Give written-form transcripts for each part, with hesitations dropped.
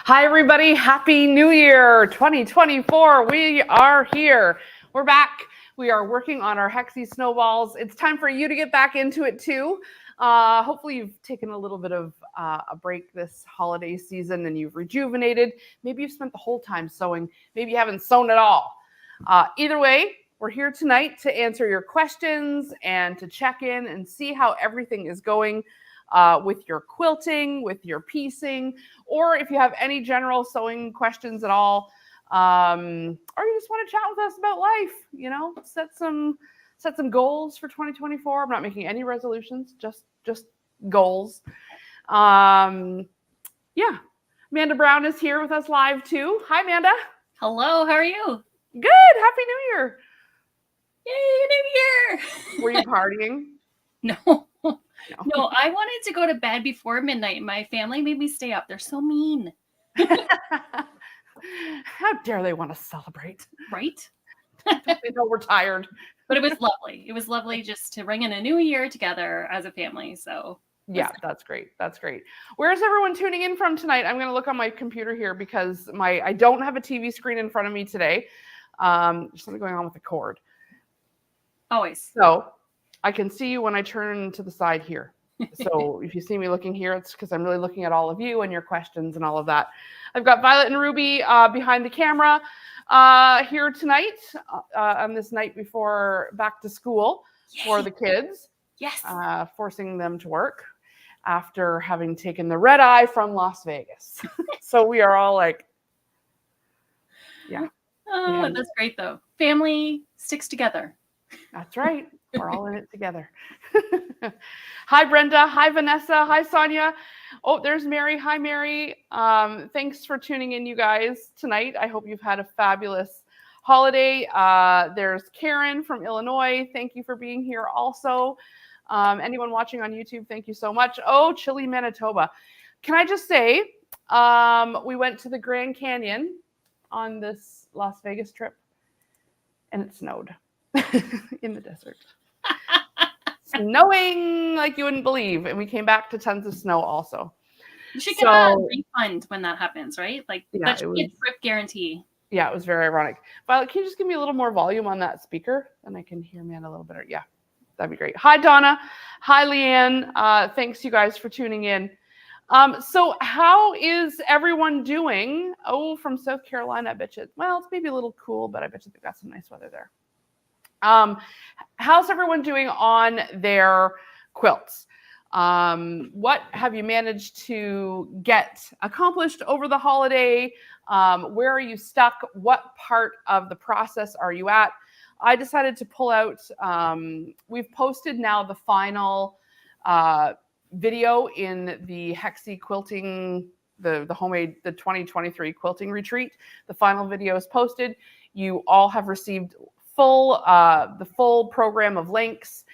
Hi, everybody. Happy New Year 2024. We are here. We're back. We are working on our Hexie snowballs. It's time for you to get back into it too. Hopefully you've taken a little bit of a break this holiday season and you've rejuvenated. Maybe you've spent the whole time sewing. Maybe you haven't sewn at all. Either way, we're here tonight to answer your questions and to check in and see how everything is going with your quilting, with your piecing, or if you have any general sewing questions at all, or you just want to chat with us about life, set some goals for 2024. I'm not making any resolutions, just goals. Yeah. Amanda Brown is here with us live too. Hi, Amanda. Hello, how are you? Good. Happy New Year. Yay, New Year. Were you partying? No, I wanted to go to bed before midnight. My family made me stay up. They're so mean. How dare they want to celebrate? Right? They know we're tired. But it was lovely. It was lovely just to ring in a new year together as a family. So yeah, that's great. That's great. Where's everyone tuning in from tonight? I'm going to look on my computer here because I don't have a TV screen in front of me today. There's something going on with the cord. Always. So I can see you when I turn to the side here. So if you see me looking here, it's because I'm really looking at all of you and your questions and all of that. I've got Violet and Ruby behind the camera here tonight on this night before back to school for the kids. Yes. Forcing them to work after having taken the red eye from Las Vegas. So we are all like, yeah. Oh, that's great though. Family sticks together. That's right. We're all in it together. Hi, Brenda. Hi, Vanessa. Hi, Sonia. Oh, there's Mary. Hi, Mary. Thanks for tuning in, you guys, tonight. I hope you've had a fabulous holiday. There's Karen from Illinois. Thank you for being here also. Anyone watching on YouTube, thank you so much. Oh, Chile, Manitoba. Can I just say, we went to the Grand Canyon on this Las Vegas trip, and it snowed in the desert. Snowing like you wouldn't believe. And we came back to tons of snow also. You should get a refund when that happens, right? Like that should be a trip guarantee. Yeah, it was very ironic. Violet, can you just give me a little more volume on that speaker? Then I can hear me a little better. Yeah, that'd be great. Hi, Donna. Hi, Leanne. Thanks, you guys, for tuning in. So how is everyone doing? Oh, from South Carolina, I bet you. Well, it's maybe a little cool, but I bet you they've got some nice weather there. How's everyone doing on their quilts? What have you managed to get accomplished over the holiday? Where are you stuck? What part of the process are you at? I decided to pull out, we've posted now the final video in the Hexie quilting, the homemade, the 2023 quilting retreat. The final video is posted. You all have received the full program of links,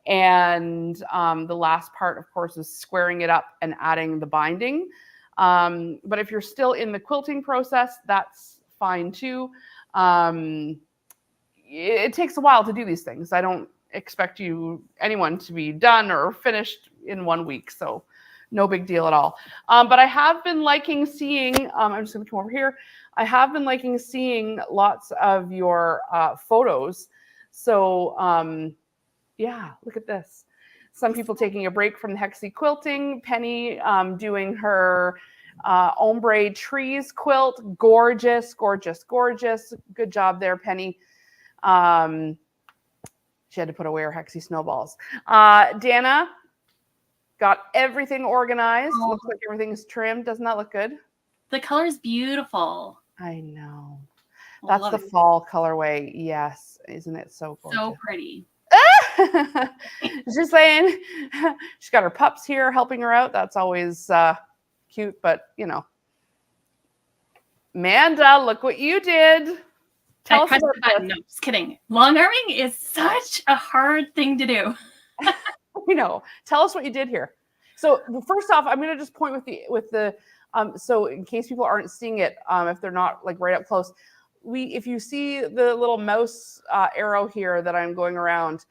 and the last part, of course, is squaring it up and adding the binding. But if you're still in the quilting process, that's fine too. It takes a while to do these things. I don't expect anyone to be done or finished in 1 week, so no big deal at all. But I have been liking seeing, I'm just going to come over here. I have been liking seeing lots of your photos. So yeah, look at this. Some people taking a break from the Hexie quilting. Penny doing her ombre trees quilt. Gorgeous, gorgeous, gorgeous. Good job there, Penny. She had to put away her Hexie snowballs. Dana got everything organized. Oh. Looks like everything's trimmed. Doesn't that look good? The color's beautiful. I know. That's the fall colorway. Yes. Isn't it so gorgeous? So pretty. Just saying. She's got her pups here helping her out. That's always cute, but Amanda, look what you did. Tell us about that. No, just kidding. Long arming is such a hard thing to do. Tell us what you did here. So first off, I'm going to just point with the so in case people aren't seeing it, if they're not like right up close, if you see the little mouse arrow here that I'm going around,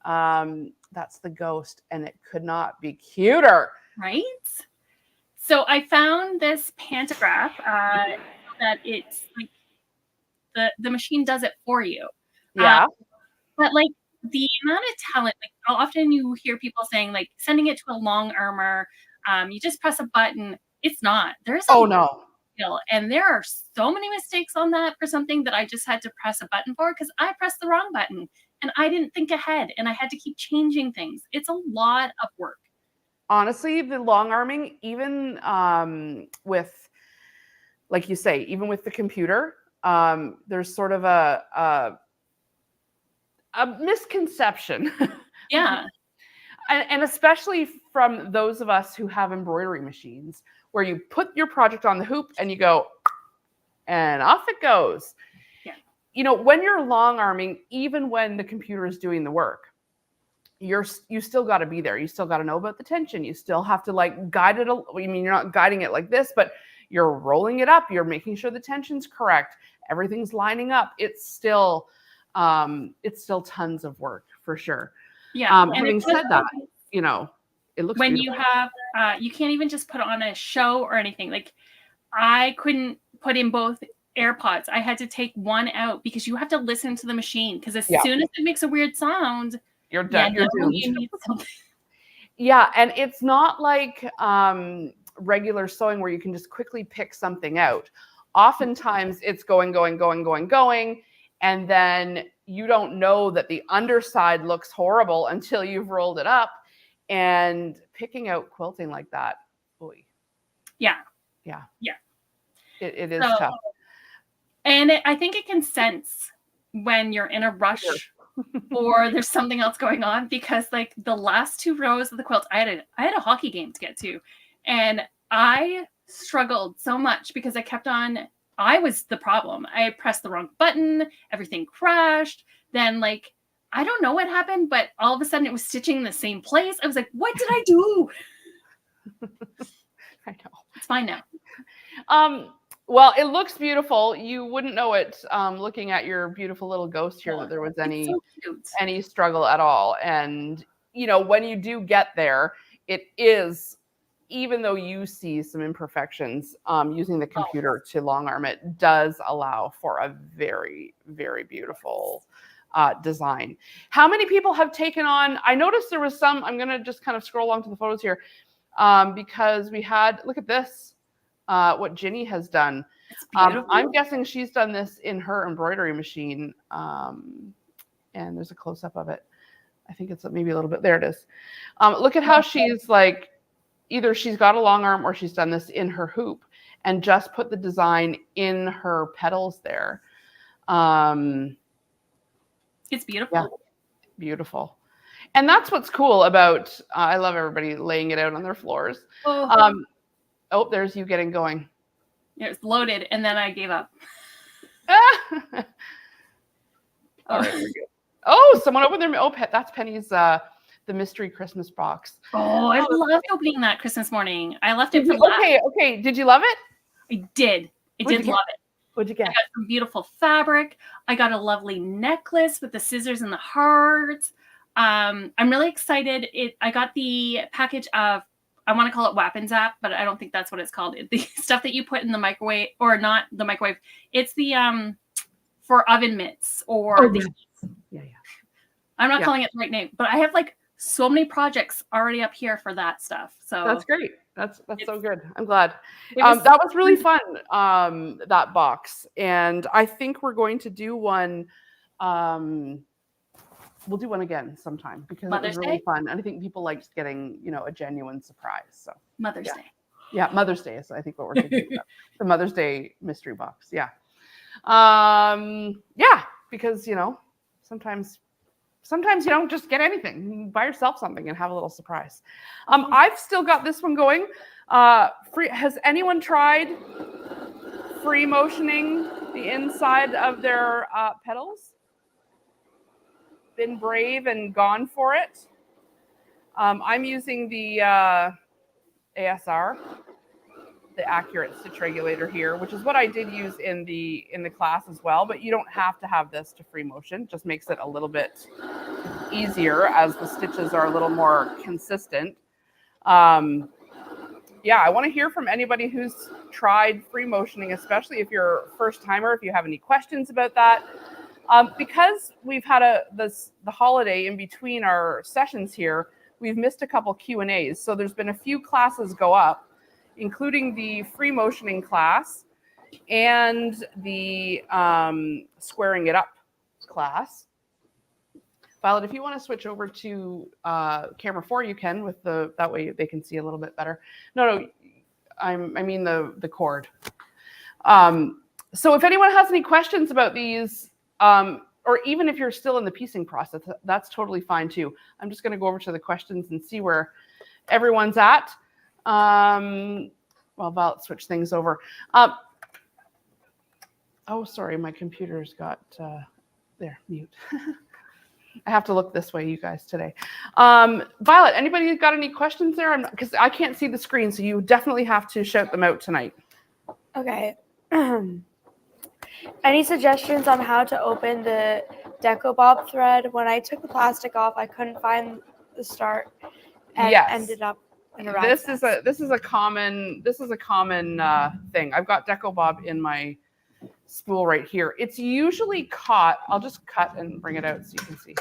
that's the ghost, and it could not be cuter. Right? So I found this pantograph that it's like the machine does it for you. Yeah. But like the amount of talent, like often you hear people saying like sending it to a long armor, you just press a button. It's not. There's a Oh no. skill, and there are so many mistakes on that for something that I just had to press a button for because I pressed the wrong button and I didn't think ahead and I had to keep changing things. It's a lot of work. Honestly, the long arming, even with, like you say, even with the computer, there's sort of a misconception. Yeah. And especially from those of us who have embroidery machines, where you put your project on the hoop and you go, and off it goes. Yeah. You know, when you're long arming, even when the computer is doing the work, you still got to be there. You still got to know about the tension. You still have to like guide it. I mean, you're not guiding it like this, but you're rolling it up. You're making sure the tension's correct. Everything's lining up. It's still tons of work for sure. Yeah. Having said that, you know, it looks when beautiful. you have you can't even just put on a show or anything. Like I couldn't put in both AirPods. I had to take one out because you have to listen to the machine because as soon as it makes a weird sound, you're done. You're doomed. You need something. Yeah, and it's not like regular sewing where you can just quickly pick something out. Oftentimes it's going, and then you don't know that the underside looks horrible until you've rolled it up. And picking out quilting like that, boy. Yeah. It is tough. And I think it can sense when you're in a rush or there's something else going on, because like the last 2 rows of the quilt, I had a hockey game to get to, and I struggled so much because I was the problem. I pressed the wrong button, everything crashed. Then like, I don't know what happened, but all of a sudden it was stitching in the same place. I was like, what did I do? I know. It's fine now. Well, it looks beautiful. You wouldn't know it looking at your beautiful little ghost here that there was any struggle at all. And, you know, when you do get there, it is, even though you see some imperfections, using the computer to long arm it does allow for a very, very beautiful design. How many people have taken on, I noticed there was some, I'm going to just kind of scroll along to the photos here, because we had, look at this. What Ginny has done. I'm guessing she's done this in her embroidery machine. And there's a close-up of it. I think it's maybe a little bit, there it is. Look at how she's like, either she's got a long arm or she's done this in her hoop and just put the design in her petals there. It's beautiful. Yeah, beautiful. And that's what's cool about, I love everybody laying it out on their floors. Oh, there's you getting going. It was loaded, and then I gave up. All right, we're good. Oh, someone opened their, that's Penny's, the mystery Christmas box. Oh, I loved opening that Christmas morning. I left it for last. Okay. Did you love it? I did. I did love it. What'd you get? I got some beautiful fabric. I got a lovely necklace with the scissors and the hearts. I'm really excited. I got the package of, I want to call it Wap and Zap, but I don't think that's what it's called. The stuff that you put in the microwave, or not the microwave. It's the for oven mitts or Yeah. I'm not calling it the right name, but I have like so many projects already up here for that stuff. So that's great. That's so good. I'm glad. That was really fun. That box, and I think we're going to do one. We'll do one again sometime because it was really fun. And I think people liked getting, you know, a genuine surprise. So Mother's Day. Yeah, Mother's Day is I think what we're thinking about. The Mother's Day mystery box. Yeah. Because, you know, sometimes you don't just get anything. You buy yourself something and have a little surprise. I've still got this one going. Has anyone tried free motioning the inside of their petals? Been brave and gone for it. I'm using the ASR, the accurate stitch regulator here, which is what I did use in the class as well. But you don't have to have this to free motion. It just makes it a little bit easier as the stitches are a little more consistent. And yeah, I want to hear from anybody who's tried free motioning, especially if you're a first timer, if you have any questions about that. Because we've had the holiday in between our sessions here, we've missed a couple Q&As. So there's been a few classes go up, including the free motioning class and the squaring it up class. Violet, if you want to switch over to camera 4, you can with that way they can see a little bit better. No, I mean the cord. So if anyone has any questions about these, or even if you're still in the piecing process, that's totally fine too. I'm just going to go over to the questions and see where everyone's at. Well, Violet switch things over. Oh, sorry, my computer's got there, mute. I have to look this way, you guys, today. Violet, anybody got any questions there? Because I can't see the screen, so you definitely have to shout them out tonight. Okay. Any suggestions on how to open the Deco Bob thread? When I took the plastic off, I couldn't find the start and ended up in a rat's nest. This is a common thing. I've got Deco Bob in my spool right here. It's usually caught. I'll just cut and bring it out so you can see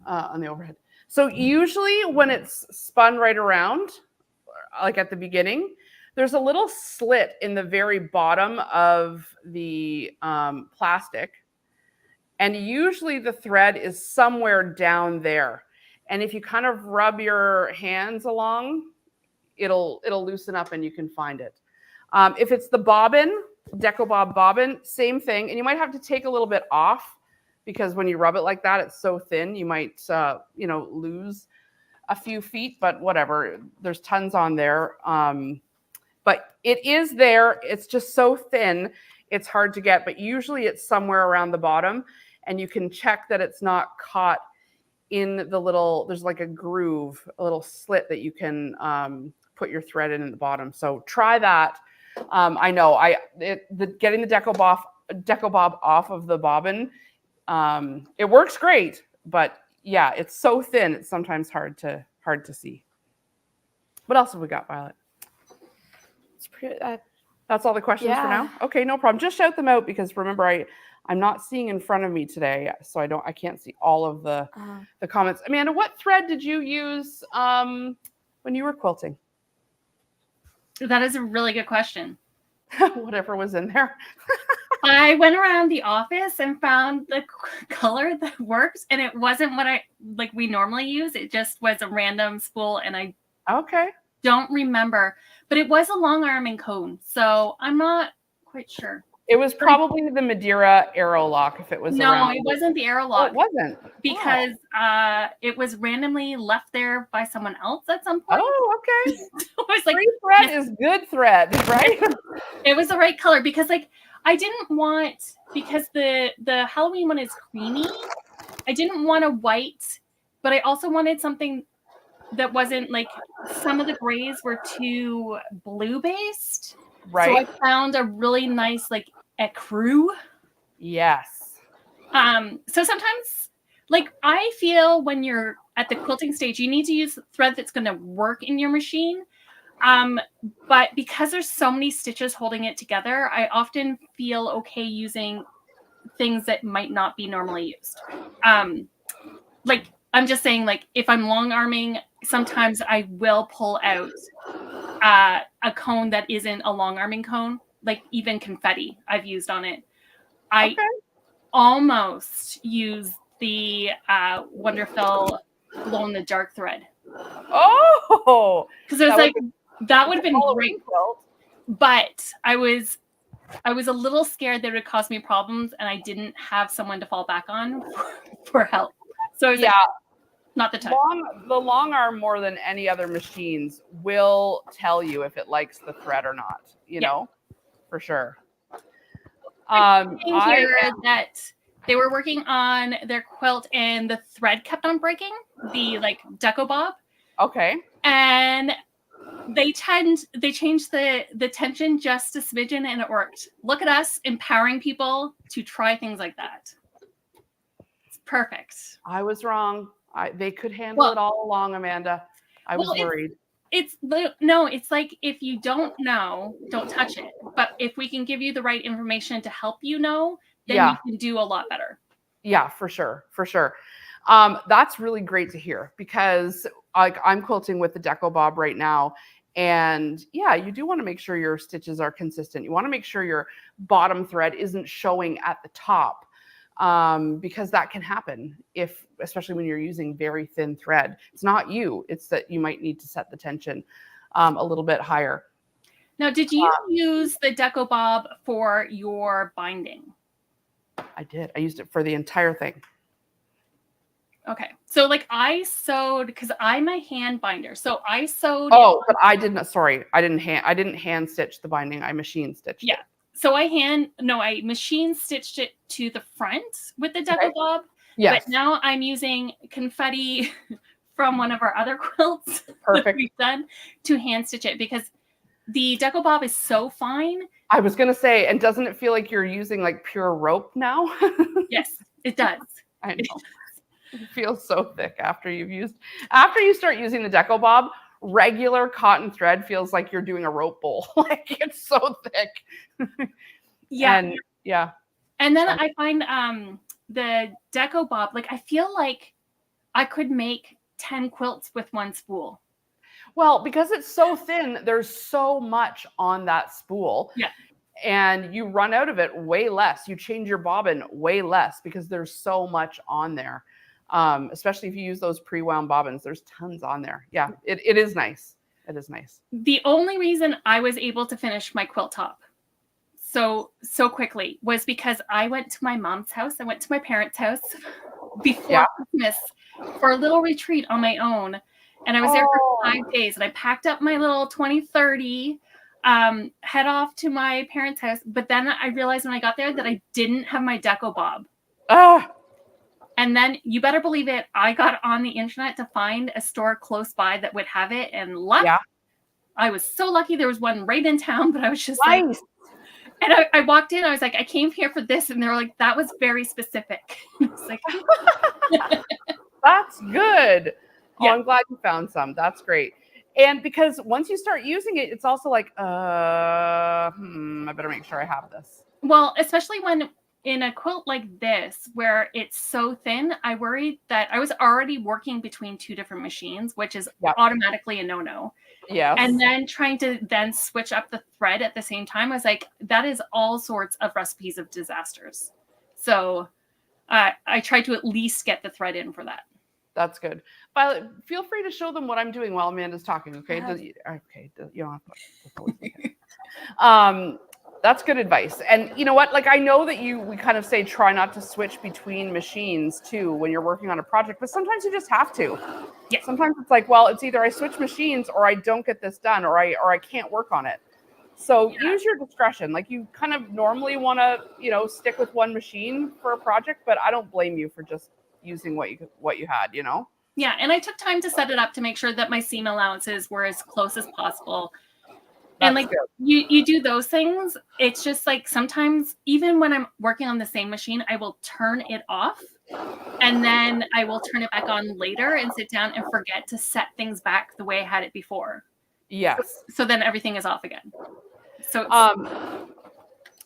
on the overhead. So usually when it's spun right around, like at the beginning, there's a little slit in the very bottom of the plastic, and usually the thread is somewhere down there. And if you kind of rub your hands along, it'll loosen up and you can find it. If it's the bobbin, Deco Bob bobbin, same thing. And you might have to take a little bit off because when you rub it like that, it's so thin, you might, lose a few feet, but whatever. There's tons on there. But it is there. It's just so thin, it's hard to get. But usually it's somewhere around the bottom. And you can check that it's not caught in the little, there's like a groove, a little slit that you can put your thread in the bottom. So try that. I know getting the Deco Bob off of the bobbin, it works great, but yeah, it's so thin, it's sometimes hard to see. What else have we got, Violet? That's all the questions for now? Okay, no problem. Just shout them out because remember, I'm not seeing in front of me today, so I can't see all of the comments. Amanda, what thread did you use when you were quilting? That is a really good question. Whatever was in there. I went around the office and found the color that works, and it wasn't what we normally use. It just was a random spool, and I don't remember. But it was a long arm and cone, so I'm not quite sure. It was probably the Madeira Arrow Lock if it was around. It wasn't the Arrow Lock. Oh, it wasn't? Because it was randomly left there by someone else at some point. Oh, okay. It was like, free thread is good thread, right? It was the right color because I didn't want, because the Halloween one is creamy, I didn't want a white, but I also wanted something that wasn't like, some of the grays were too blue based. Right. So I found a really nice ecru. Yes. So sometimes I feel when you're at the quilting stage, you need to use thread that's going to work in your machine. But because there's so many stitches holding it together, I often feel okay using things that might not be normally used. I'm just saying, if I'm long arming, sometimes I will pull out a cone that isn't a long arming cone, like even confetti I've used on it. I almost use the Wonderful glow in the dark thread. Oh, because I was that would have been great. But I was a little scared that it would cause me problems, and I didn't have someone to fall back on for help. So I was not the time. The long arm, more than any other machines, will tell you if it likes the thread or not. You know, for sure. That they were working on their quilt, and the thread kept on breaking. The Deco Bob. Okay. And they changed the tension just a smidgen, and it worked. Look at us empowering people to try things like that. It's perfect. I was wrong. They could handle it all along, Amanda. I was worried. It's like if you don't know, don't touch it. But if we can give you the right information to help you know, then you can do a lot better. Yeah, for sure. For sure. That's really great to hear because like I'm quilting with the Deco Bob right now. And yeah, you do want to make sure your stitches are consistent. You want to make sure your bottom thread isn't showing at the top because that can happen especially when you're using very thin thread. It's not you, it's that you might need to set the tension a little bit higher. Now, did you use the Deco Bob for your binding? I did. I used it for the entire thing. Okay. So like I sewed, because I'm a hand binder. So I sewed. Oh, but I didn't, sorry. I didn't hand stitch the binding. I machine stitched it. So I machine stitched it to the front with the Deco Bob. Yes. But now I'm using confetti from one of our other quilts that we've done to hand stitch it because the Deco Bob is so fine. I was going to say, and doesn't it feel like you're using like pure rope now? Yes, it does. I know. It feels so thick after you start using the Deco Bob. Regular cotton thread feels like you're doing a rope bowl. Like it's so thick. Yeah. And then Sorry. I find the Deco Bob, like I feel like I could make 10 quilts with one spool. Well, because it's so thin, there's so much on that spool. Yeah. And you run out of it way less. You change your bobbin way less because there's so much on there. Especially if you use those pre-wound bobbins, there's tons on there. Yeah, it is nice. It is nice. The only reason I was able to finish my quilt top so quickly was because I went to my mom's house. I went to my parents' house before Christmas for a little retreat on my own. And I was there for 5 days and I packed up my little 2030, head off to my parents' house. But then I realized when I got there that I didn't have my Deco Bob. And then you better believe it, I got on the internet to find a store close by that would have it. And I was so lucky there was one right in town, but I was just like, and I walked in, I was like, I came here for this. And they were like, that was very specific. It's like, that's good. Oh, I'm glad you found some. That's great. And because once you start using it, it's also like, I better make sure I have this. Well, especially when in a quilt like this, where it's so thin, I worried that I was already working between two different machines, which is automatically a no-no. Yeah. And then trying to then switch up the thread at the same time, I was like, that is all sorts of recipes of disasters. So I tried to at least get the thread in for that. That's good. Violet, feel free to show them what I'm doing while Amanda's talking, okay? You don't have to. That's good advice. And you know what? Like, I know that we kind of say try not to switch between machines too when you're working on a project, but sometimes you just have to. Yeah. Sometimes it's like, well, it's either I switch machines or I don't get this done or I can't work on it. So use your discretion. Like you kind of normally want to, stick with one machine for a project, but I don't blame you for just using what you had, Yeah, and I took time to set it up to make sure that my seam allowances were as close as possible. And like you do those things, it's just like sometimes even when I'm working on the same machine, I will turn it off and then I will turn it back on later and sit down and forget to set things back the way I had it before. Yes. So then everything is off again. So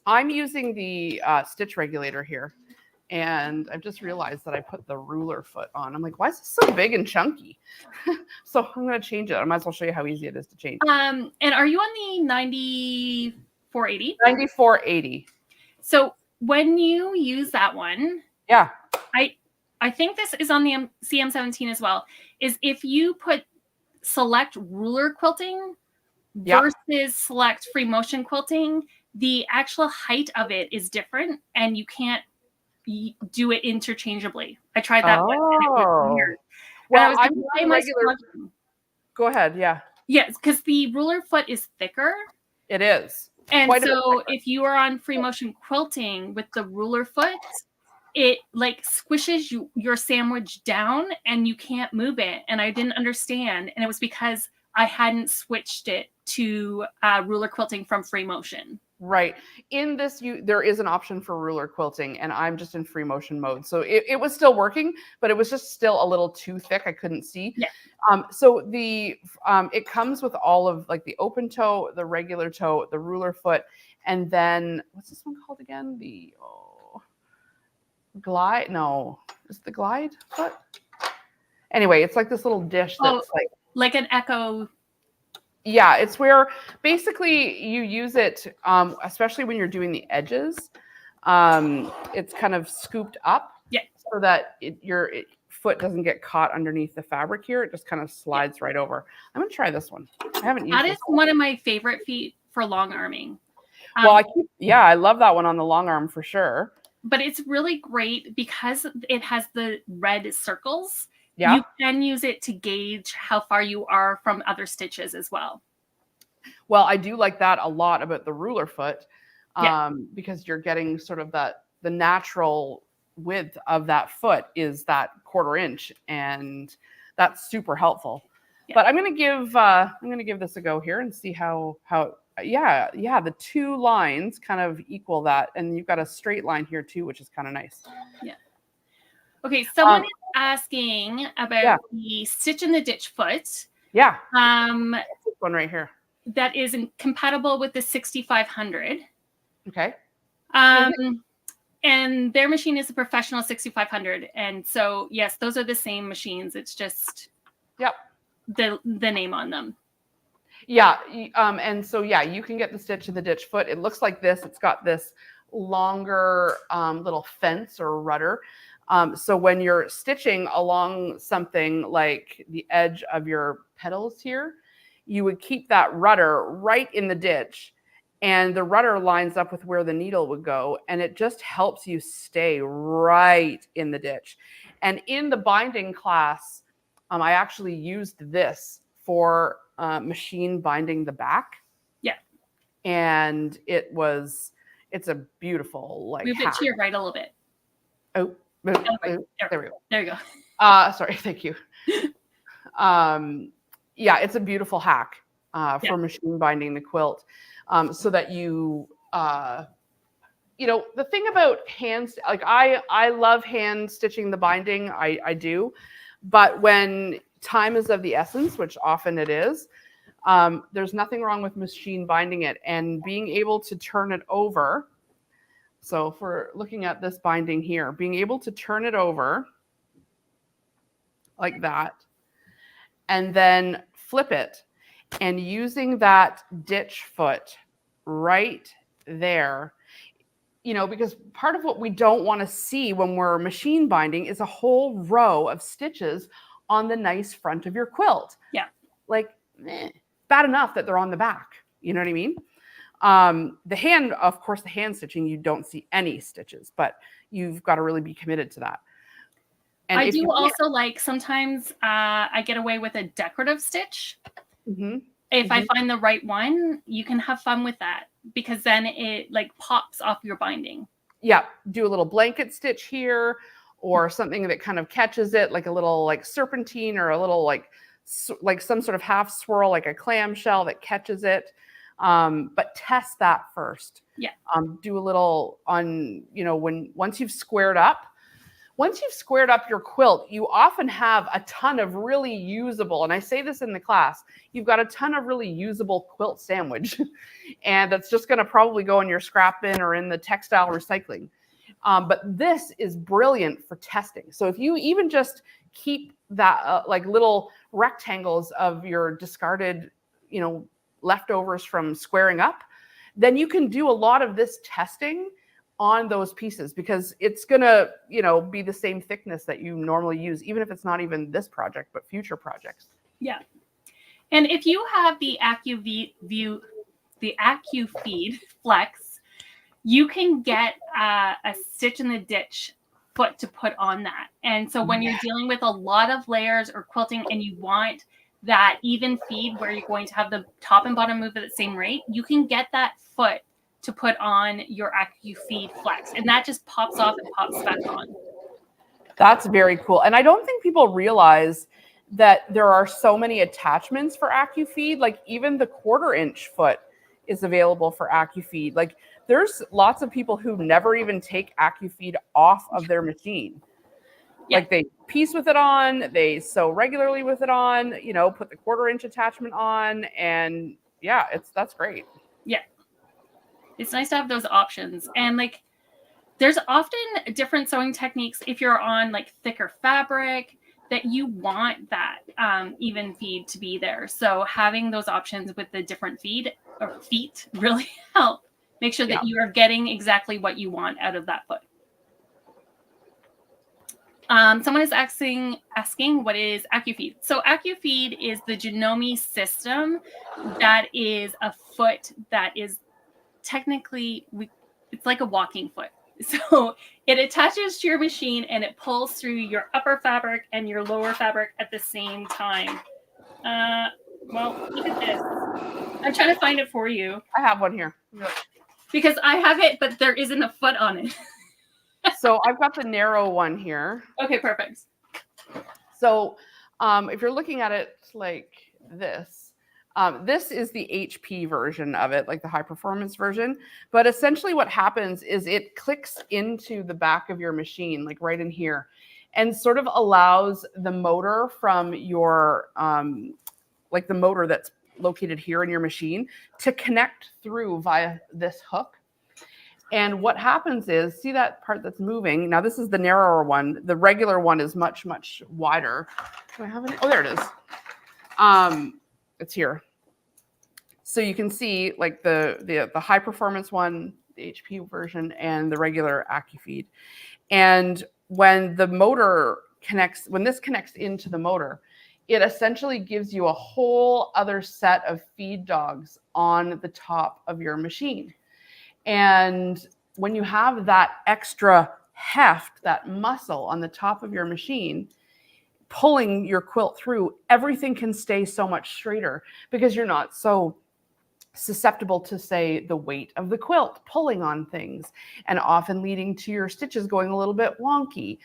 I'm using the stitch regulator here. And I've just realized that I put the ruler foot on. I'm like, why is this so big and chunky? So I'm going to change it. I might as well show you how easy it is to change. And are you on the 9480? 9480. So when you use that one, I think this is on the CM17 as well, is if you select ruler quilting versus select free motion quilting, the actual height of it is different and you can't do it interchangeably. I tried that one and it was weird. Well, I'm regular. Go ahead. Yeah. Yes, because the ruler foot is thicker. It is. And so if you are on free motion quilting with the ruler foot, it like squishes your sandwich down and you can't move it. And I didn't understand. And it was because I hadn't switched it to ruler quilting from free motion. Right. In this, there is an option for ruler quilting, and I'm just in free motion mode. So it was still working, but it was just still a little too thick. I couldn't see. Yeah. So it comes with all of like the open toe, the regular toe, the ruler foot, and then what's this one called again? The glide? No, is it the glide foot? Anyway, it's like this little dish that's like an echo. Yeah, it's where basically you use it, especially when you're doing the edges. It's kind of scooped up, so that your foot doesn't get caught underneath the fabric here. It just kind of slides right over. I'm gonna try this one. I haven't used that. Is one of my favorite feet for long arming. Well, I love that one on the long arm for sure. But it's really great because it has the red circles. Yeah. You can use it to gauge how far you are from other stitches as well. Well, I do like that a lot about the ruler foot, because you're getting sort of the natural width of that foot is that 1/4 inch, and that's super helpful. Yeah. But I'm gonna give this a go here and see how the two lines kind of equal that, and you've got a straight line here too, which is kind of nice. Yeah. Okay, someone is asking about the stitch in the ditch foot. Yeah. This one right here. That is compatible with the 6500. Okay. And their machine is a professional 6500, and so yes, those are the same machines. It's just the name on them. Yeah. And so you can get the stitch in the ditch foot. It looks like this. It's got this longer little fence or rudder. So when you're stitching along something like the edge of your petals here, you would keep that rudder right in the ditch, and the rudder lines up with where the needle would go, and it just helps you stay right in the ditch. And in the binding class, I actually used this for machine binding the back. Yeah. And it's a beautiful move it to your right a little bit. Oh. There we go. There you go. Sorry, thank you. It's a beautiful hack for machine binding the quilt, so that you the thing about hands, like I love hand stitching the binding, I do, but when time is of the essence, which often it is, there's nothing wrong with machine binding it and being able to turn it over. So if we're looking at this binding here, being able to turn it over like that, and then flip it, and using that ditch foot right there, because part of what we don't want to see when we're machine binding is a whole row of stitches on the nice front of your quilt. Yeah. Like, bad enough that they're on the back. You know what I mean? The hand stitching, you don't see any stitches, but you've got to really be committed to that. And I do also like, sometimes I get away with a decorative stitch. Mm-hmm. If I find the right one, you can have fun with that, because then it like pops off your binding. Yeah. Do a little blanket stitch here, or something that kind of catches it, like a little like serpentine, or a little like some sort of half swirl, like a clamshell that catches it. But test that first. Yeah. Do a little once you've squared up your quilt, you often have a ton of really usable, and I say this in the class, you've got a ton of really usable quilt sandwich, and that's just going to probably go in your scrap bin or in the textile recycling. But this is brilliant for testing. So if you even just keep that like little rectangles of your discarded, leftovers from squaring up, then you can do a lot of this testing on those pieces, because it's gonna, be the same thickness that you normally use, even if it's not even this project, but future projects. Yeah. And if you have the AccuFeed Flex, you can get a stitch in the ditch foot to put on that. And so when you're dealing with a lot of layers or quilting, and you want that even feed where you're going to have the top and bottom move at the same rate, you can get that foot to put on your AccuFeed Flex, and that just pops off and pops back on. That's very cool. And I don't think people realize that there are so many attachments for AccuFeed. Like even the 1/4 inch foot is available for AccuFeed. Like there's lots of people who never even take AccuFeed off of their machine. Yeah. Like they piece with it on, they sew regularly with it on, you know, put the 1/4-inch attachment on, and yeah, that's great. Yeah. It's nice to have those options. And like there's often different sewing techniques if you're on like thicker fabric that you want that even feed to be there. So having those options with the different feet really help make sure that you are getting exactly what you want out of that foot. Someone is asking what is AccuFeed. So AccuFeed is the Janome system that is a foot that is technically, it's like a walking foot. So it attaches to your machine and it pulls through your upper fabric and your lower fabric at the same time. Well, look at this. I'm trying to find it for you. I have one here. Because I have it, but there isn't a foot on it. So I've got the narrow one here. Okay, perfect. So if you're looking at it like this, this is the HP version of it, like the high performance version. But essentially what happens is it clicks into the back of your machine, like right in here, and sort of allows the motor from your, like the motor that's located here in your machine to connect through via this hook. And what happens is, see that part that's moving? Now this is the narrower one. The regular one is much, much wider. Do I have it? Oh, there it is. It's here. So you can see like the high performance one, the HP version, and the regular AccuFeed. And when the motor connects, when this connects into the motor, it essentially gives you a whole other set of feed dogs on the top of your machine. And when you have that extra heft, that muscle on the top of your machine, pulling your quilt through, everything can stay so much straighter because you're not so susceptible to, say, the weight of the quilt pulling on things and often leading to your stitches going a little bit wonky.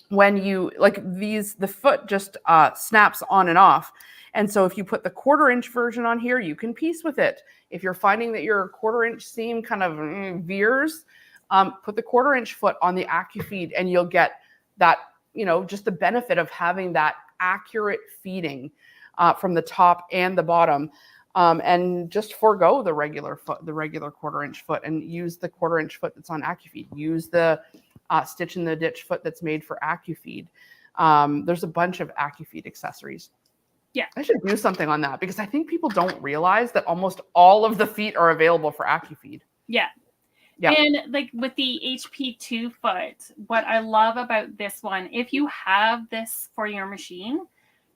When you, like these, the foot just snaps on and off. And so if you put the 1/4-inch version on here, you can piece with it. If you're finding that your 1/4-inch seam kind of veers, put the 1/4-inch foot on the AccuFeed and you'll get that, you know, just the benefit of having that accurate feeding from the top and the bottom. And just forego the regular foot, the regular 1/4-inch foot, and use the 1/4-inch foot that's on AccuFeed. Use the stitch in the ditch foot that's made for AccuFeed. There's a bunch of AccuFeed accessories. Yeah, I should do something on that because I think people don't realize that almost all of the feet are available for AccuFeed. Yeah. Yeah. And like with the HP2 foot, what I love about this one, if you have this for your machine,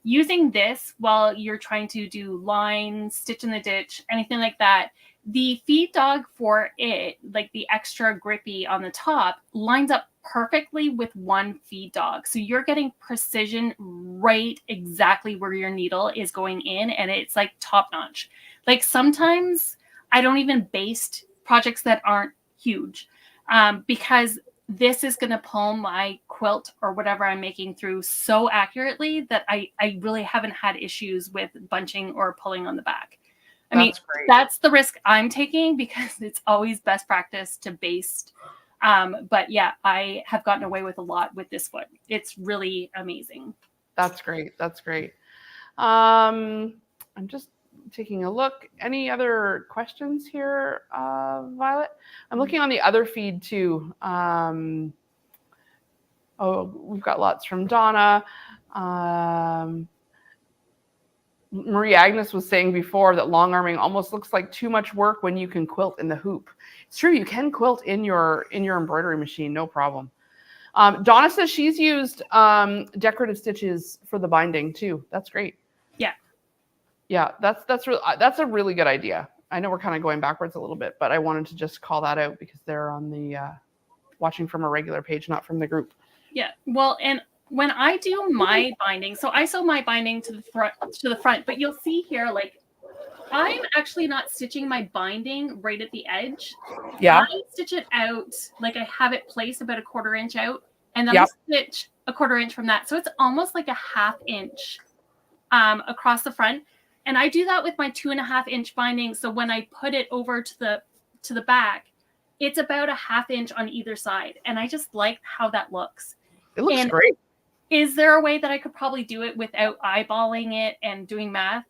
using this while you're trying to do lines, stitch in the ditch, anything like that, the feed dog for it, like the extra grippy on the top, lines up perfectly with one feed dog. So you're getting precision right exactly where your needle is going in, and it's like top notch. Like sometimes I don't even baste projects that aren't huge because this is going to pull my quilt or whatever I'm making through so accurately that I really haven't had issues with bunching or pulling on the back. I mean, that's the risk I'm taking because it's always best practice to baste. But yeah, I have gotten away with a lot with this foot. It's really amazing. That's great. That's great. I'm just taking a look. Any other questions here, Violet? I'm looking on the other feed too. Oh, we've got lots from Donna. Marie Agnes was saying before that long arming almost looks like too much work when you can quilt in the hoop. It's true, you can quilt in your embroidery machine, no problem. Donna says she's used decorative stitches for the binding too. That's great. Yeah. Yeah, that's a really good idea. I know we're kind of going backwards a little bit, but I wanted to just call that out because they're on the watching from a regular page, not from the group. Yeah. Well, and when I do my binding, so I sew my binding to the front, but you'll see here, like I'm actually not stitching my binding right at the edge. Yeah. I stitch it out, like I have it placed about a 1/4 inch out, and then I stitch a 1/4 inch from that. So it's almost like a 1/2 inch across the front. And I do that with my 2.5-inch binding. So when I put it over to the back, it's about a 1/2 inch on either side. And I just like how that looks. It looks great. Is there a way that I could probably do it without eyeballing it and doing math?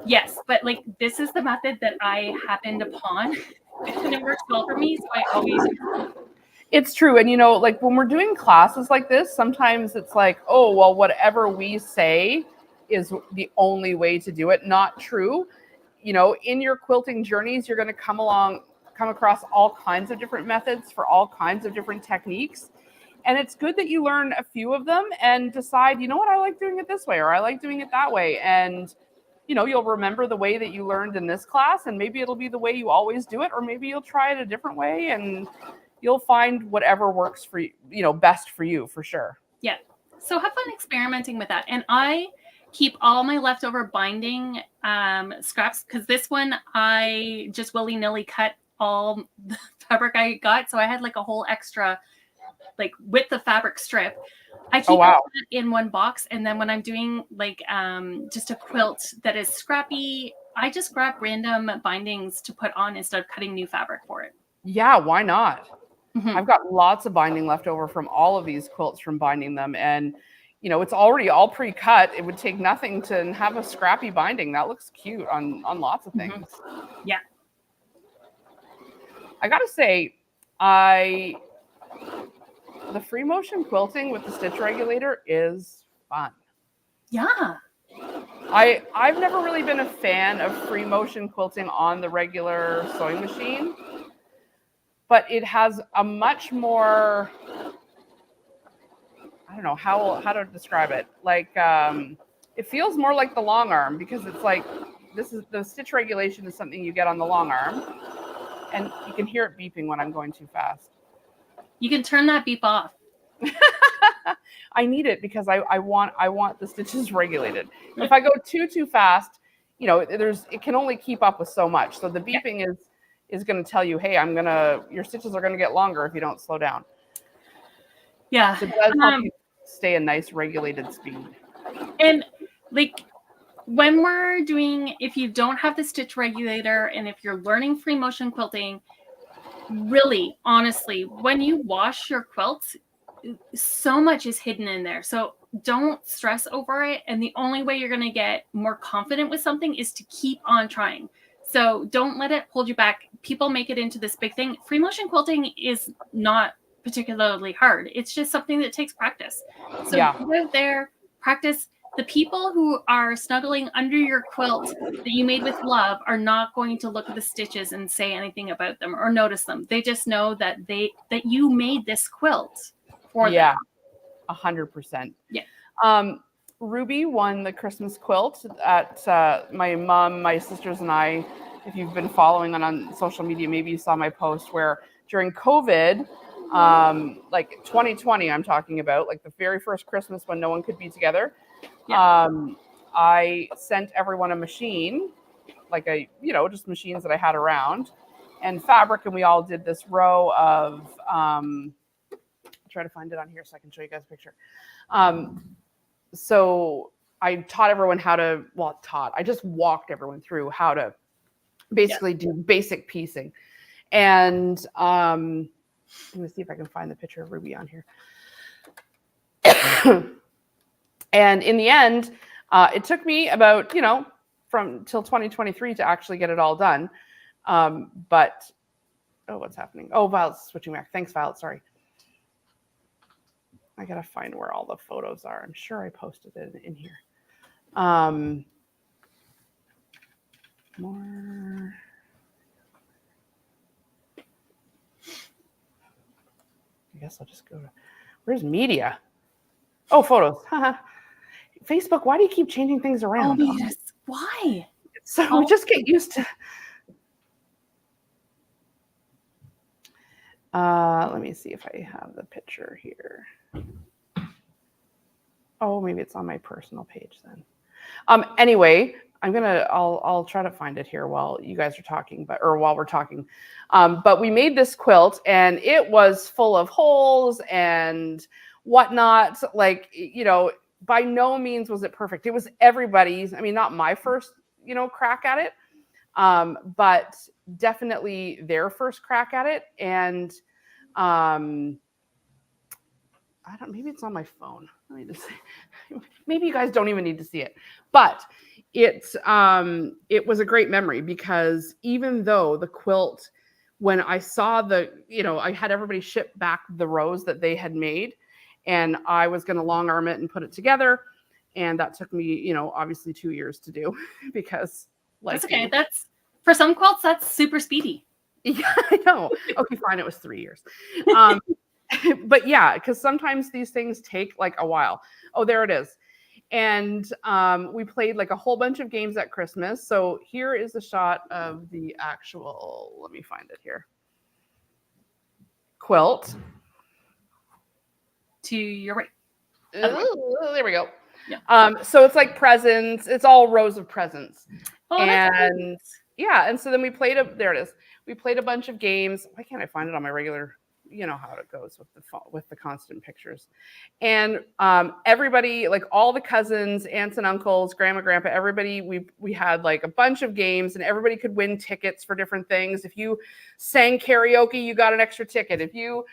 Yes, but like this is the method that I happened upon and it works well for me. So I always It's true. And, you know, like when we're doing classes like this, sometimes it's like, oh, well, whatever we say is the only way to do it. Not true. You know, in your quilting journeys, you're going to come across all kinds of different methods for all kinds of different techniques. And it's good that you learn a few of them and decide, you know what, I like doing it this way, or I like doing it that way. And, you know, you'll remember the way that you learned in this class, and maybe it'll be the way you always do it, or maybe you'll try it a different way and you'll find whatever works for you, you know, best for you, for sure. Yeah. So have fun experimenting with that. And I keep all my leftover binding scraps, because this one I just willy-nilly cut all the fabric I got. So I had like a whole extra, like with the fabric strip. I keep it in one box. And then when I'm doing like just a quilt that is scrappy, I just grab random bindings to put on instead of cutting new fabric for it. Yeah, why not? Mm-hmm. I've got lots of binding left over from all of these quilts from binding them. And, you know, it's already all pre-cut. It would take nothing to have a scrappy binding. That looks cute on lots of things. Mm-hmm. Yeah. I got to say, the free motion quilting with the stitch regulator is fun. Yeah. I've never really been a fan of free motion quilting on the regular sewing machine, but it has a much more, I don't know how to describe it. Like, it feels more like the long arm, because it's like, the stitch regulation is something you get on the long arm, and you can hear it beeping when I'm going too fast. You can turn that beep off. I need it because I want the stitches regulated. If I go too fast, you know, it can only keep up with so much. So the beeping is going to tell you, hey, your stitches are going to get longer if you don't slow down. Yeah. So it does help you stay a nice regulated speed. And like when we're doing, if you don't have the stitch regulator and if you're learning free motion quilting, really, honestly, when you wash your quilts, so much is hidden in there. So don't stress over it. And the only way you're going to get more confident with something is to keep on trying. So don't let it hold you back. People make it into this big thing. Free motion quilting is not particularly hard. It's just something that takes practice. So go out there, practice. The people who are snuggling under your quilt that you made with love are not going to look at the stitches and say anything about them or notice them. They just know that you made this quilt for them. 100%. Yeah. Ruby won the Christmas quilt at my mom, my sisters, and I. If you've been following on social media, maybe you saw my post where during COVID, like 2020, I'm talking about, like the very first Christmas when no one could be together. Yeah. I sent everyone a machine, like just machines that I had around, and fabric, and we all did this row of. I'll try to find it on here so I can show you guys a picture. So I taught everyone I just walked everyone through how to basically do basic piecing. And let me see if I can find the picture of Ruby on here. And in the end, it took me about, from till 2023 to actually get it all done. But, what's happening? Oh, Violet's switching back. Thanks, Violet. Sorry. I got to find where all the photos are. I'm sure I posted it in here. More. I guess I'll just go to, where's media? Oh, photos. Facebook, why do you keep changing things around? Oh, yes. Why? So we just get used to. Let me see if I have the picture here. Oh, maybe it's on my personal page then. Anyway, I'll try to find it here while you guys are talking, while we're talking. But we made this quilt and it was full of holes and whatnot. Like, by no means was it perfect. It was everybody's, not my first, crack at it. But definitely their first crack at it. And maybe it's on my phone. Let me just maybe you guys don't even need to see it, but it was a great memory, because even though the quilt, when I saw I had everybody ship back the rows that they had made, and I was going to long arm it and put it together. And that took me, obviously 2 years to do, because that's okay. That's, for some quilts, that's super speedy. Yeah, I know. Okay, fine. It was 3 years. But yeah, because sometimes these things take like a while. Oh, there it is. And we played like a whole bunch of games at Christmas. So here is a shot of the actual, let me find it here, quilt. To your right. Ooh, there we go. Yeah. So it's like presents. It's all rows of presents. Oh, and yeah, and so then we played there it is. We played a bunch of games. Why can't I find it on my regular? You know how it goes with the constant pictures. And everybody, like all the cousins, aunts and uncles, grandma, grandpa, everybody, we had like a bunch of games, and everybody could win tickets for different things. If you sang karaoke, you got an extra ticket. If you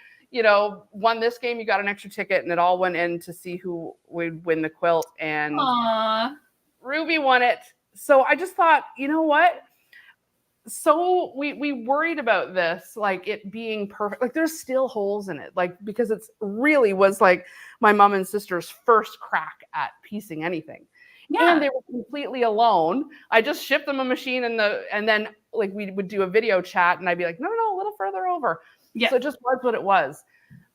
won this game, you got an extra ticket, and it all went in to see who would win the quilt. And Ruby won it. So I just thought, you know what? So we worried about this, like it being perfect. Like there's still holes in it, like because it's really was like my mom and sister's first crack at piecing anything. Yeah. And they were completely alone. I just shipped them a machine, and then like we would do a video chat, and I'd be like, no, a little further over. Yeah. So it just was what it was.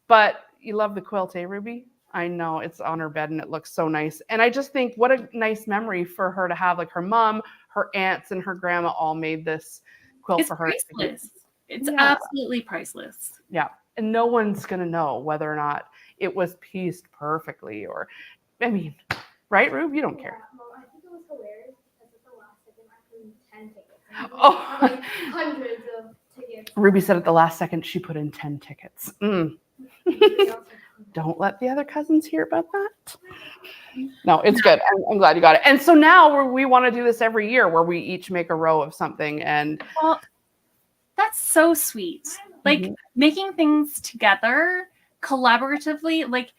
But you love the quilt, eh, Ruby? I know, it's on her bed and it looks so nice. And I just think what a nice memory for her to have, like her mom, her aunts, and her grandma all made this quilt for her. Priceless. It's absolutely priceless. Yeah. And no one's going to know whether or not it was pieced perfectly, or, I mean, right, Rube? You don't care. Well, I think it was hilarious because at the last second I put in 10 tickets. Oh, like hundreds of tickets. Ruby said at the last second she put in 10 tickets. Don't let the other cousins hear about that. No, it's good. I'm glad you got it. And so now we want to do this every year, where we each make a row of something. And that's so sweet. Like making things together collaboratively, like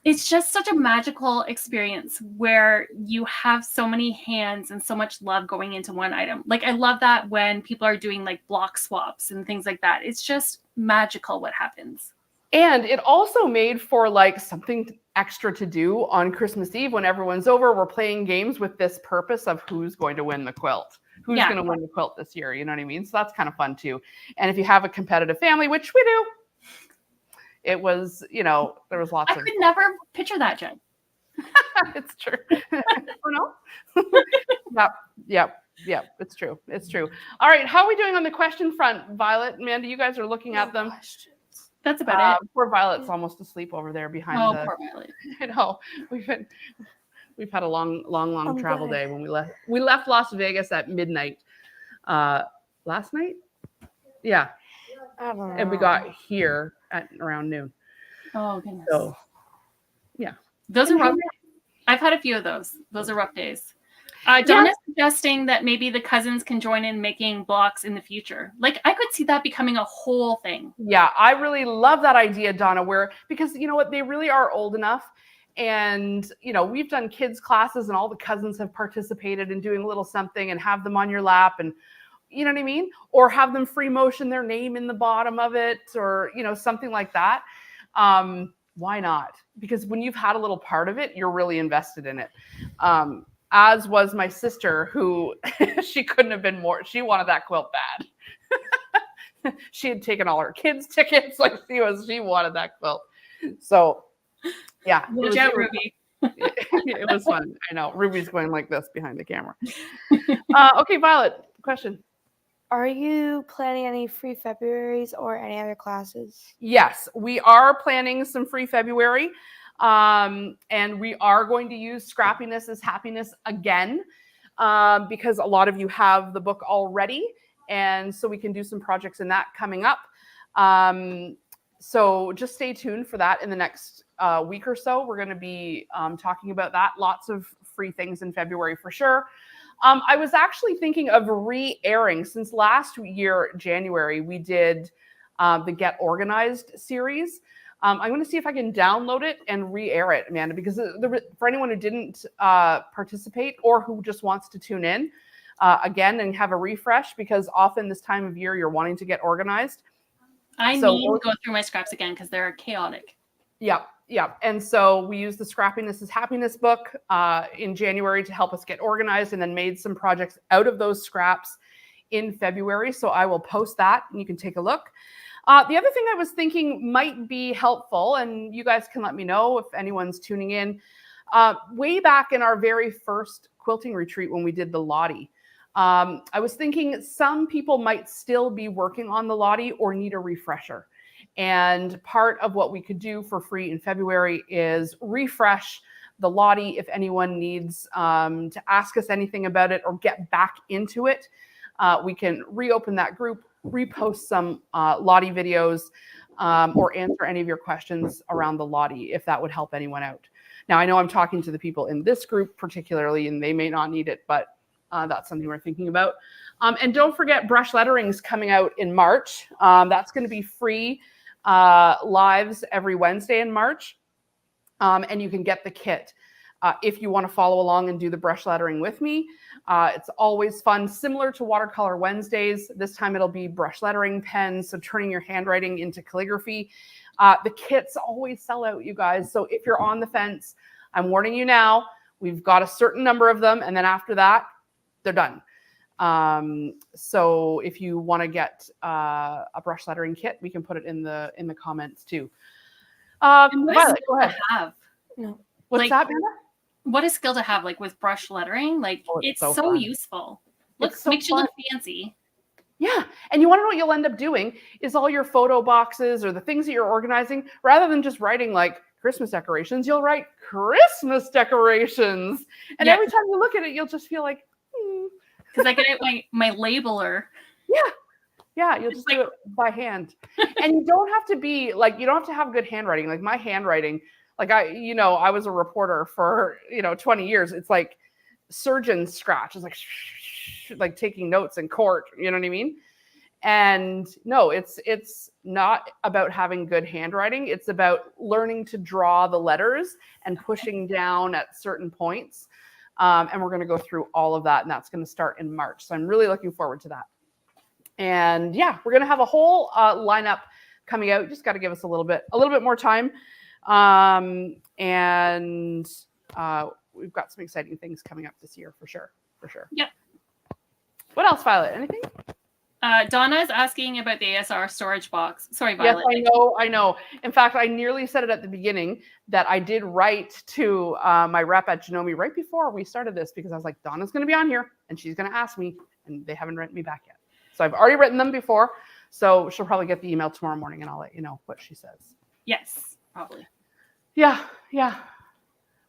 it's just such a magical experience where you have so many hands and so much love going into one item. Like I love that when people are doing like block swaps and things like that. It's just magical what happens. And it also made for like something extra to do on Christmas Eve when everyone's over. We're playing games with this purpose of who's going to win the quilt. Who's going to win the quilt this year? You know what I mean? So that's kind of fun too. And if you have a competitive family, which we do, it was, there was lots I could never picture that, Jen. It's true. Oh, no? Yep. It's true. All right. How are we doing on the question front, Violet, Amanda? You guys are looking at them. That's about it. Poor Violet's almost asleep over there behind the. Oh, poor Violet. I know. We've had a long travel day. When we left Las Vegas at midnight. Last night? Yeah. And we got here at around noon. Oh goodness. So yeah. Those are rough days. I've had a few of those. Those are rough days. Donna's suggesting that maybe the cousins can join in making blocks in the future. Like I could see that becoming a whole thing. Yeah, I really love that idea, Donna, because you know what, they really are old enough. And, we've done kids classes and all the cousins have participated in doing a little something, and have them on your lap, and you know what I mean? Or have them free motion their name in the bottom of it, or, something like that. Why not? Because when you've had a little part of it, you're really invested in it. As was my sister, who she couldn't have been more. She wanted that quilt bad. She had taken all her kids' tickets. Like she wanted that quilt. So yeah. Watch out, Ruby. It was fun. I know. Ruby's going like this behind the camera. Okay, Violet, question. Are you planning any free Februaries or any other classes? Yes, we are planning some free February. And we are going to use Scrappiness is Happiness again, because a lot of you have the book already. And so we can do some projects in that coming up. So just stay tuned for that in the next week or so. We're going to be talking about that. Lots of free things in February for sure. I was actually thinking of re-airing, since last year, January, we did the Get Organized series. I'm going to see if I can download it and re-air it, Amanda, because for anyone who didn't participate or who just wants to tune in again and have a refresh, because often this time of year you're wanting to get organized. I need to go through my scraps again because they're chaotic. Yeah. And so we used the Scrappiness is Happiness book in January to help us get organized, and then made some projects out of those scraps in February. So I will post that and you can take a look. The other thing I was thinking might be helpful, and you guys can let me know if anyone's tuning in, way back in our very first quilting retreat when we did the Lottie, I was thinking some people might still be working on the Lottie or need a refresher. And part of what we could do for free in February is refresh the Lottie if anyone needs to ask us anything about it or get back into it. We can reopen that group, repost some Lottie videos, or answer any of your questions around the Lottie if that would help anyone out. Now, I know I'm talking to the people in this group particularly, and they may not need it, but that's something we're thinking about. And don't forget, brush lettering is coming out in March. That's going to be free lives every Wednesday in March. And you can get the kit if you want to follow along and do the brush lettering with me. It's always fun, similar to Watercolor Wednesdays. This time it'll be brush lettering pens, so turning your handwriting into calligraphy. The kits always sell out, you guys. So if you're on the fence, I'm warning you now, we've got a certain number of them, and then after that, they're done. So if you want to get a brush lettering kit, we can put it in the comments too. Violet, go ahead. No. What's that, Amanda? What a skill to have, like with brush lettering. Like it's so useful. Makes you look fancy. Yeah. And you want to know what you'll end up doing is all your photo boxes or the things that you're organizing, rather than just writing like Christmas decorations, you'll write Christmas decorations. And every time you look at it, you'll just feel like, because I get out my labeler. Yeah, you'll just do it by hand. And you don't have to be like, you don't have to have good handwriting. Like my handwriting, like I was a reporter for 20 years. It's like surgeon scratch. It's like taking notes in court. You know what I mean? And no, it's not about having good handwriting. It's about learning to draw the letters and pushing down at certain points. And we're going to go through all of that, and that's going to start in March. So I'm really looking forward to that. And yeah, we're going to have a whole lineup coming out. You just got to give us a little bit more time. And we've got some exciting things coming up this year for sure. Yep. What else, Violet? Anything? Donna is asking about the ASR storage box. Sorry, Violet. Yes, I know. In fact, I nearly said it at the beginning that I did write to my rep at Janome right before we started this, because I was like, Donna's going to be on here and she's going to ask me, and they haven't written me back yet. So I've already written them before. So she'll probably get the email tomorrow morning and I'll let you know what she says. Yes, probably. Yeah.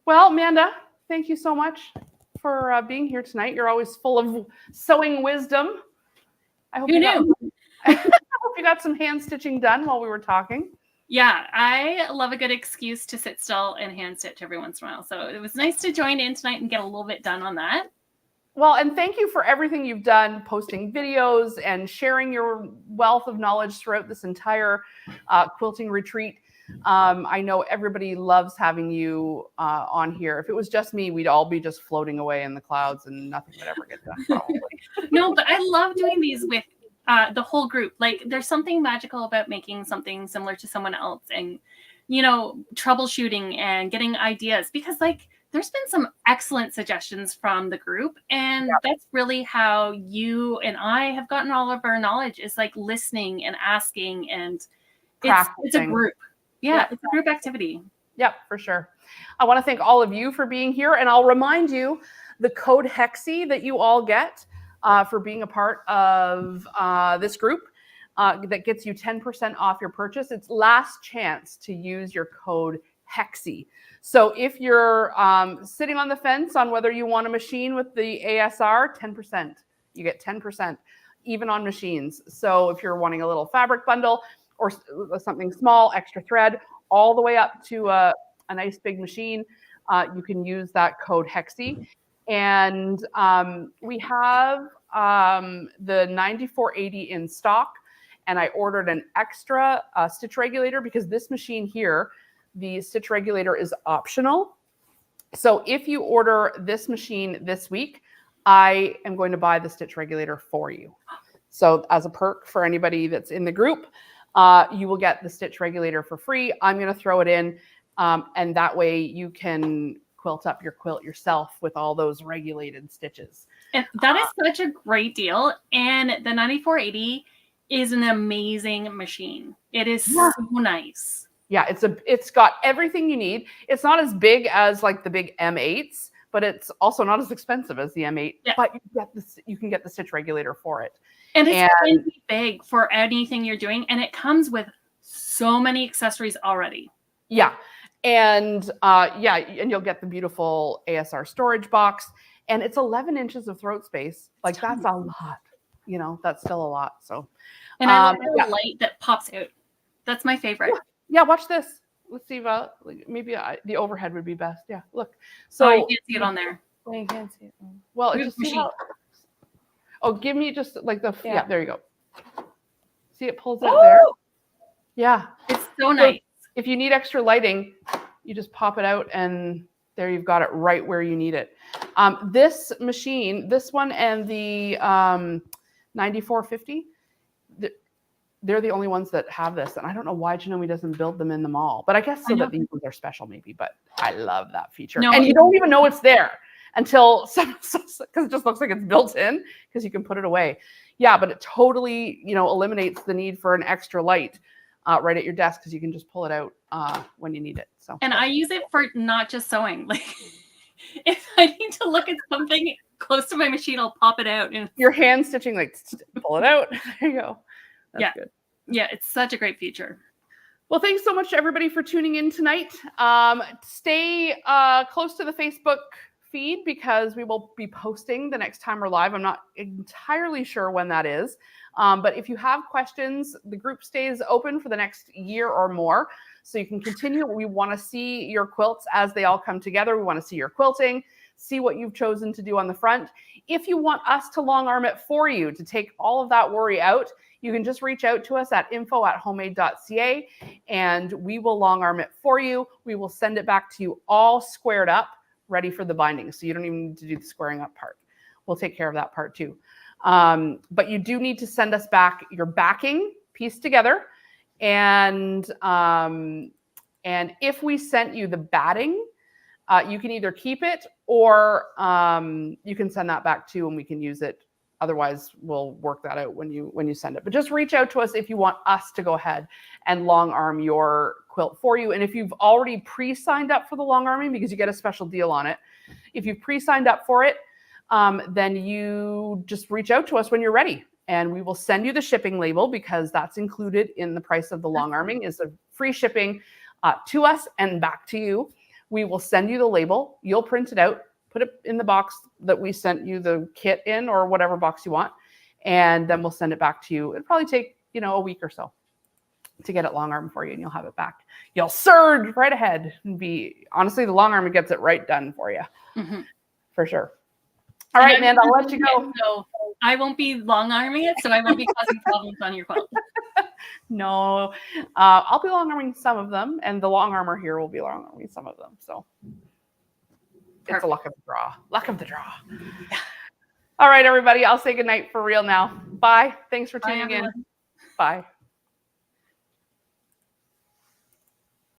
Well, Amanda, thank you so much for being here tonight. You're always full of sewing wisdom. I hope you got some hand stitching done while we were talking. Yeah, I love a good excuse to sit still and hand stitch every once in a while. So it was nice to join in tonight and get a little bit done on that. Well, and thank you for everything you've done, posting videos and sharing your wealth of knowledge throughout this entire quilting retreat. I know everybody loves having you on here. If it was just me, we'd all be just floating away in the clouds and nothing would ever get done, probably. No, but I love doing these with the whole group. Like there's something magical about making something similar to someone else and, troubleshooting and getting ideas, because like there's been some excellent suggestions from the group. And that's really how you and I have gotten all of our knowledge, is like listening and asking, and it's a group. Yeah, it's a group activity. Yep, for sure. I want to thank all of you for being here. And I'll remind you, the code HEXY that you all get for being a part of this group that gets you 10% off your purchase. It's last chance to use your code HEXY. So if you're sitting on the fence on whether you want a machine with the ASR, 10%. You get 10% even on machines. So if you're wanting a little fabric bundle, or something small, extra thread, all the way up to a nice big machine, you can use that code HEXY. And we have the 9480 in stock, and I ordered an extra stitch regulator because this machine here, the stitch regulator is optional. So if you order this machine this week, I am going to buy the stitch regulator for you. So as a perk for anybody that's in the group, you will get the stitch regulator for free. I'm going to throw it in, and that way you can quilt up your quilt yourself with all those regulated stitches. And that is such a great deal. And the 9480 is an amazing machine. It is so nice. Yeah, it's got everything you need. It's not as big as like the big M8s, but it's also not as expensive as the M8. Yeah. But you can get the stitch regulator for it. And it's plenty big for anything you're doing. And it comes with so many accessories already. Yeah. And and you'll get the beautiful ASR storage box. And it's 11 inches of throat space. Like that's a lot. You know, that's still a lot. So, and I love the light that pops out. That's my favorite. Yeah, watch this. Let's see about maybe the overhead would be best. Yeah, look. So you can't see it on there. Well, you can't see it. Well, it's just give me just like the there you go. See, it pulls out there. Yeah, it's so nice. If you need extra lighting, you just pop it out and there you've got it right where you need it. This machine, this one and the 9450, they're the only ones that have this. And I don't know why Janome doesn't build them in the mall, but I guess so that these ones are special maybe, but I love that feature. No, and you don't even know it's there until because it just looks like it's built in because you can put it away. Yeah, but it totally, eliminates the need for an extra light right at your desk because you can just pull it out when you need it. So, and I use it for not just sewing. Like if I need to look at something close to my machine, I'll pop it out. And your hand stitching, like pull it out. There you go. That's good. Yeah, it's such a great feature. Well, thanks so much to everybody for tuning in tonight. Stay close to the Facebook feed because we will be posting the next time we're live. I'm not entirely sure when that is. But if you have questions, the group stays open for the next year or more. So you can continue. We want to see your quilts as they all come together. We want to see your quilting, see what you've chosen to do on the front. If you want us to long arm it for you, to take all of that worry out, you can just reach out to us at info@homemade.ca and we will long arm it for you. We will send it back to you all squared up, ready for the binding. So you don't even need to do the squaring up part. We'll take care of that part too. But you do need to send us back your backing pieced together. And if we sent you the batting, you can either keep it or you can send that back too and we can use it. Otherwise, we'll work that out when you send it. But just reach out to us if you want us to go ahead and long arm your quilt for you. And if you've already pre-signed up for the long arming, because you get a special deal on it, if you've pre-signed up for it, then you just reach out to us when you're ready. And we will send you the shipping label because that's included in the price of the long arming is the free shipping to us and back to you. We will send you the label. You'll print it out, put it in the box that we sent you the kit in or whatever box you want. And then we'll send it back to you. It'll probably take, a week or so to get it long arm for you and you'll have it back. You'll surge right ahead and honestly, the long arm gets it right done for you. Mm-hmm. For sure. All right, Amanda, I'll let you go. So I won't be long arming it, so I won't be causing problems on your quilt. No, I'll be long arming some of them, and the long armor here will be long arming some of them. So it's a luck of the draw. Luck of the draw. Yeah. All right, everybody, I'll say goodnight for real now. Bye. Thanks for tuning in. Bye.